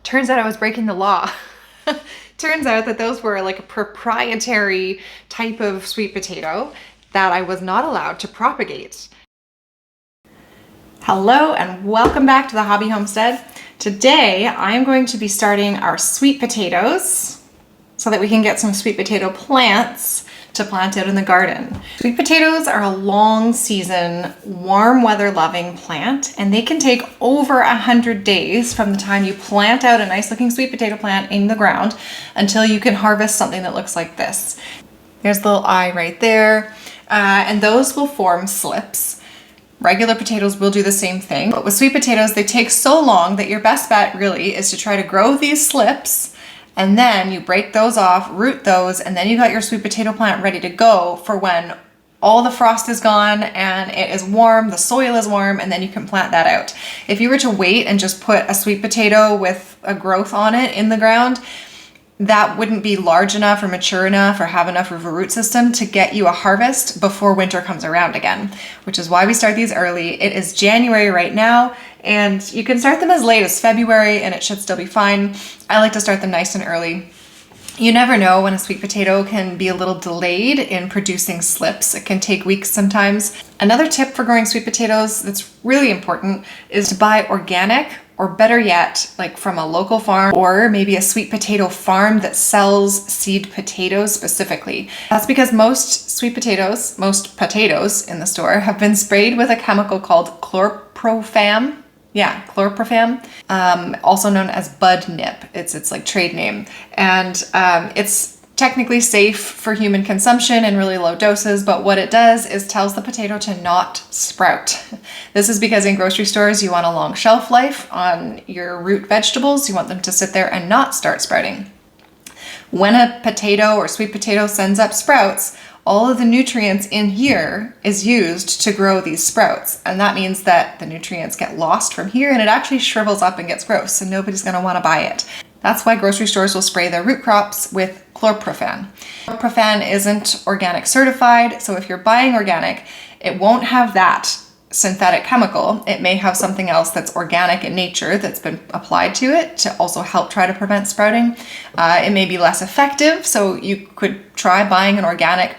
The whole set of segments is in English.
Turns out I was breaking the law. Turns out that those were like a proprietary type of sweet potato that I was not allowed to propagate. Hello and welcome back to the Hobby Homestead. Today I'm going to be starting our sweet potatoes so that we can get some sweet potato plants to plant out in the garden. Sweet potatoes are a long season, warm weather loving plant, and they can take over 100 days from the time you plant out a nice looking sweet potato plant in the ground until you can harvest something that looks like this. There's the little eye right there, and those will form slips. Regular potatoes will do the same thing, but with sweet potatoes, they take so long that your best bet really is to try to grow these slips, and then you break those off, root those, and then you got your sweet potato plant ready to go for when all the frost is gone and it is warm, the soil is warm, and then you can plant that out. If you were to wait and just put a sweet potato with a growth on it in the ground, that wouldn't be large enough or mature enough or have enough of a root system to get you a harvest before winter comes around again, which is why we start these early. It is January right now, and you can start them as late as February and it should still be fine. I like to start them nice and early. You never know when a sweet potato can be a little delayed in producing slips. It can take weeks sometimes. Another tip for growing sweet potatoes that's really important is to buy organic, or better yet, like from a local farm or maybe a sweet potato farm that sells seed potatoes specifically. That's because most potatoes in the store have been sprayed with a chemical called chlorprofam. Yeah, chlorprofam, also known as bud nip. It's like trade name. And it's technically safe for human consumption in really low doses, but what it does is tells the potato to not sprout. This is because in grocery stores, you want a long shelf life on your root vegetables. You want them to sit there and not start sprouting. When a potato or sweet potato sends up sprouts, all of the nutrients in here is used to grow these sprouts. And that means that the nutrients get lost from here and it actually shrivels up and gets gross, and nobody's gonna wanna buy it. That's why grocery stores will spray their root crops with chlorprofan. Chlorprofan isn't organic certified, so if you're buying organic, it won't have that synthetic chemical. It may have something else that's organic in nature that's been applied to it to also help try to prevent sprouting. It may be less effective, so you could try buying an organic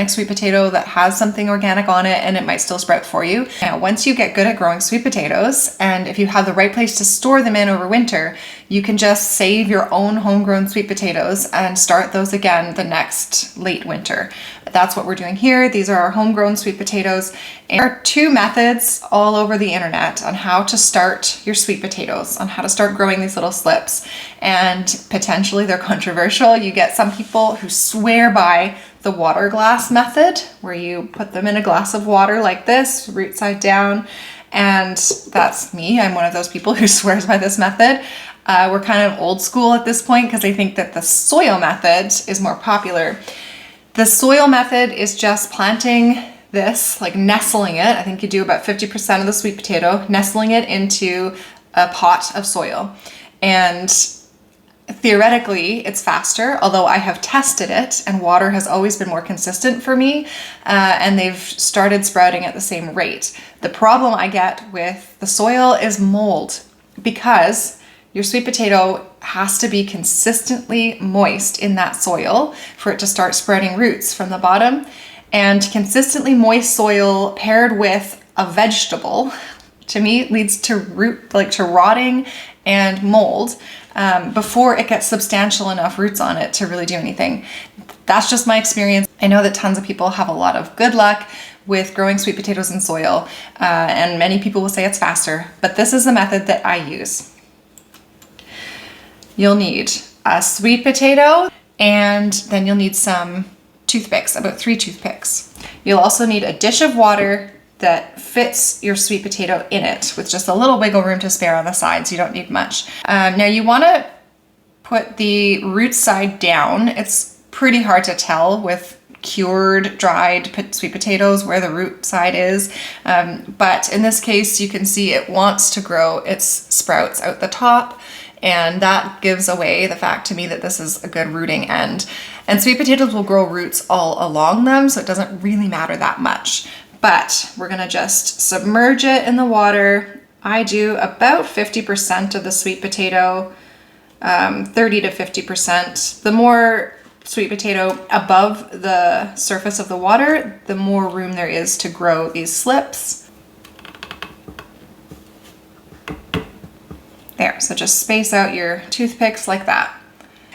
sweet potato that has something organic on it, and it might still sprout for you. Now, once you get good at growing sweet potatoes, and if you have the right place to store them in over winter, you can just save your own homegrown sweet potatoes and start those again the next late winter. That's what we're doing here. These are our homegrown sweet potatoes. And there are two methods all over the internet on how to start your sweet potatoes, on how to start growing these little slips. And potentially they're controversial. You get some people who swear by the water glass method, where you put them in a glass of water like this, root side down. And that's me. I'm one of those people who swears by this method. We're kind of old school at this point because I think that the soil method is more popular. The soil method is just planting this, like nestling it. I think you do about 50% of the sweet potato, nestling it into a pot of soil. And theoretically, it's faster, although I have tested it and water has always been more consistent for me, and they've started sprouting at the same rate. The problem I get with the soil is mold, because your sweet potato has to be consistently moist in that soil for it to start spreading roots from the bottom. And consistently moist soil paired with a vegetable, to me, leads to rotting and mold before it gets substantial enough roots on it to really do anything. That's just my experience. I know that tons of people have a lot of good luck with growing sweet potatoes in soil, and many people will say it's faster, but this is the method that I use. You'll need a sweet potato, and then you'll need some toothpicks, about 3 toothpicks. You'll also need a dish of water that fits your sweet potato in it with just a little wiggle room to spare on the sides. You don't need much. Now you want to put the root side down. It's pretty hard to tell with cured, dried sweet potatoes where the root side is. But in this case, you can see it wants to grow its sprouts out the top. And that gives away the fact to me that this is a good rooting end. And sweet potatoes will grow roots all along them, so it doesn't really matter that much. But we're gonna just submerge it in the water I do about 50% of the sweet potato, 30 to 50%. The more sweet potato above the surface of the water, the more room there is to grow these slips. There, so just space out your toothpicks like that.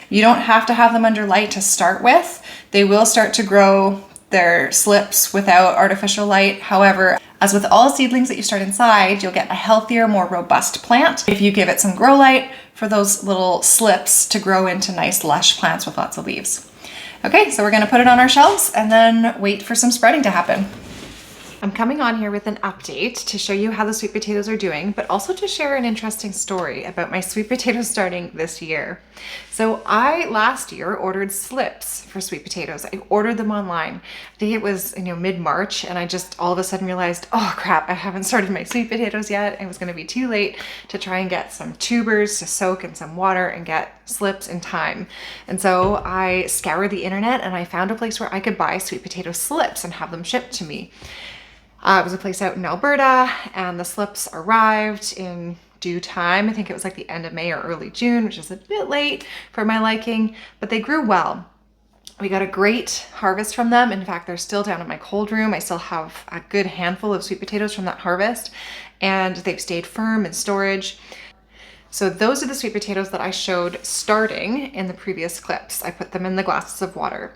You don't have to have them under light to start with. They will start to grow their slips without artificial light. However, as with all seedlings that you start inside, you'll get a healthier, more robust plant if you give it some grow light for those little slips to grow into nice, lush plants with lots of leaves. Okay, so we're gonna put it on our shelves and then wait for some spreading to happen. I'm coming on here with an update to show you how the sweet potatoes are doing, but also to share an interesting story about my sweet potatoes starting this year. So I last year ordered slips for sweet potatoes. I ordered them online. I think it was, mid-March, and I just all of a sudden realized, oh crap, I haven't started my sweet potatoes yet. It was gonna be too late to try and get some tubers to soak in some water and get slips in time. And so I scoured the internet and I found a place where I could buy sweet potato slips and have them shipped to me. It was a place out in Alberta, and the slips arrived in due time. I think it was like the end of May or early June, which is a bit late for my liking, but they grew well. We got a great harvest from them. In fact, they're still down in my cold room. I still have a good handful of sweet potatoes from that harvest, and they've stayed firm in storage. So those are the sweet potatoes that I showed starting in the previous clips. I put them in the glasses of water.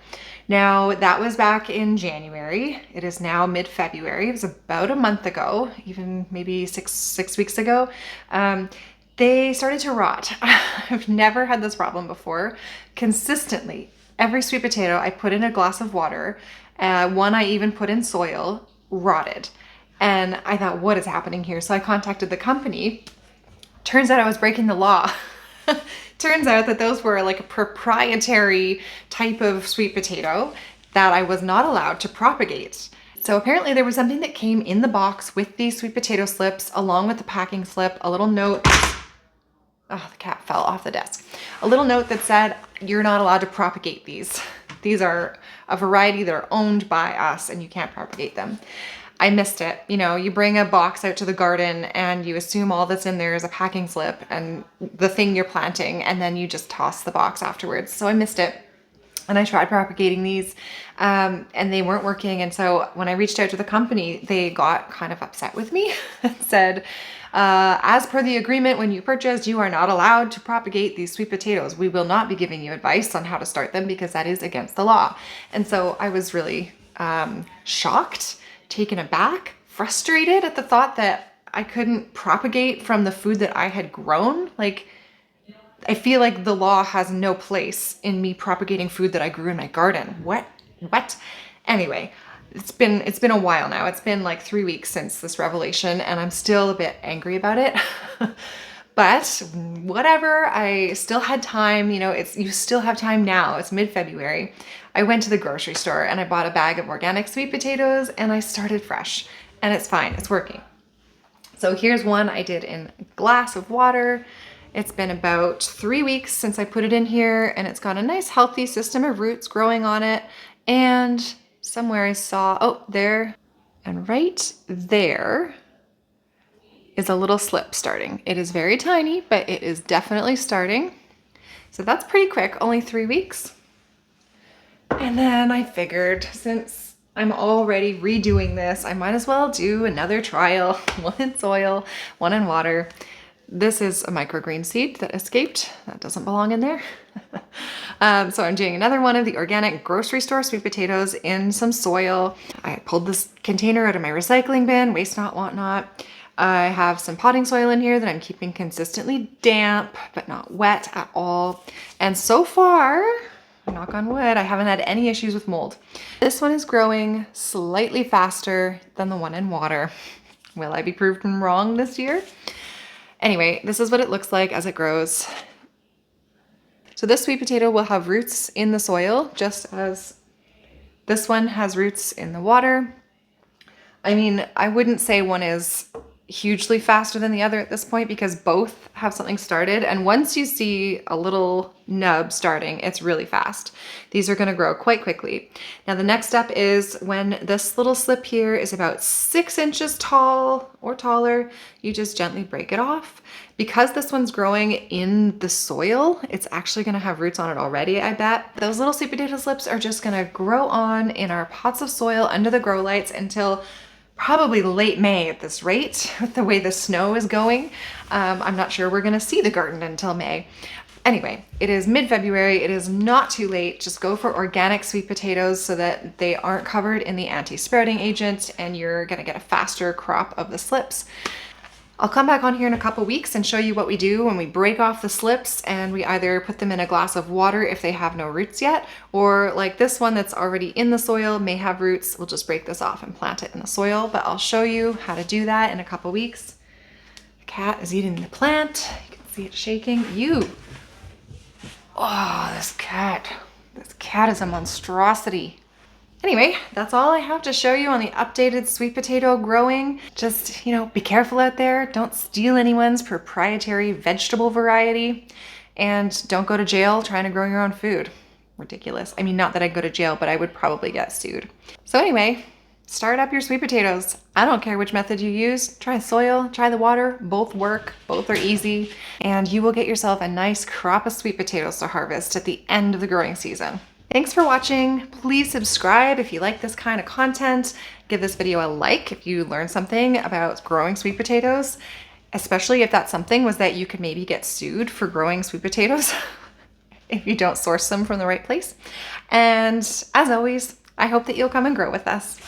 Now that was back in January. It is now mid-February. It was about a month ago, even maybe six weeks ago. They started to rot. I've never had this problem before. Consistently, every sweet potato I put in a glass of water, one I even put in soil, rotted. And I thought, what is happening here? So I contacted the company. Turns out I was breaking the law. Turns out that those were like a proprietary type of sweet potato that I was not allowed to propagate. So apparently there was something that came in the box with these sweet potato slips, along with the packing slip, a little note. Oh, the cat fell off the desk. A little note that said, you're not allowed to propagate these. These are a variety that are owned by us and you can't propagate them. I missed it. You bring a box out to the garden and you assume all that's in there is a packing slip and the thing you're planting, and then you just toss the box afterwards. So I missed it. And I tried propagating these and they weren't working. And so when I reached out to the company, they got kind of upset with me and said, as per the agreement when you purchased, you are not allowed to propagate these sweet potatoes. We will not be giving you advice on how to start them because that is against the law. And so I was really shocked, taken aback, frustrated at the thought that I couldn't propagate from the food that I had grown. Like, I feel like the law has no place in me propagating food that I grew in my garden. What? Anyway, it's been a while now. It's been like 3 weeks since this revelation, and I'm still a bit angry about it. But whatever, I still had time. You still have time now. It's mid-February. I went to the grocery store and I bought a bag of organic sweet potatoes and I started fresh, and it's fine. It's working. So here's one I did in a glass of water. It's been about 3 weeks since I put it in here, and it's got a nice healthy system of roots growing on it. And somewhere I saw, oh, there, and right there is a little slip starting. It is very tiny, but it is definitely starting. So that's pretty quick, only 3 weeks. And then I figured, since I'm already redoing this, I might as well do another trial, one in soil, one in water. This is a microgreen seed that escaped. That doesn't belong in there. So I'm doing another one of the organic grocery store sweet potatoes in some soil. I pulled this container out of my recycling bin, waste not, want not. I have some potting soil in here that I'm keeping consistently damp, but not wet at all. And so far, knock on wood, I haven't had any issues with mold. This one is growing slightly faster than the one in water. Will I be proved wrong this year? Anyway, this is what it looks like as it grows. So this sweet potato will have roots in the soil, just as this one has roots in the water. I mean, I wouldn't say one is hugely faster than the other at this point because both have something started. And once you see a little nub starting, it's really fast. These are gonna grow quite quickly. Now the next step is when this little slip here is about 6 inches tall or taller, you just gently break it off. Because this one's growing in the soil, it's actually gonna have roots on it already, I bet. Those little sweet potato slips are just gonna grow on in our pots of soil under the grow lights until probably late May at this rate, with the way the snow is going. I'm not sure we're gonna see the garden until May. Anyway, it is mid-February, it is not too late. Just go for organic sweet potatoes so that they aren't covered in the anti-sprouting agent and you're gonna get a faster crop of the slips. I'll come back on here in a couple weeks and show you what we do when we break off the slips and we either put them in a glass of water if they have no roots yet, or like this one that's already in the soil may have roots. We'll just break this off and plant it in the soil, but I'll show you how to do that in a couple weeks. The cat is eating the plant. You can see it shaking. Oh, this cat is a monstrosity. Anyway, that's all I have to show you on the updated sweet potato growing. Just, be careful out there. Don't steal anyone's proprietary vegetable variety. And don't go to jail trying to grow your own food. Ridiculous. I mean, not that I'd go to jail, but I would probably get sued. So anyway, start up your sweet potatoes. I don't care which method you use. Try soil, try the water. Both work. Both are easy. And you will get yourself a nice crop of sweet potatoes to harvest at the end of the growing season. Thanks for watching. Please subscribe if you like this kind of content. Give this video a like if you learned something about growing sweet potatoes, especially if that something was that you could maybe get sued for growing sweet potatoes if you don't source them from the right place. And as always, I hope that you'll come and grow with us.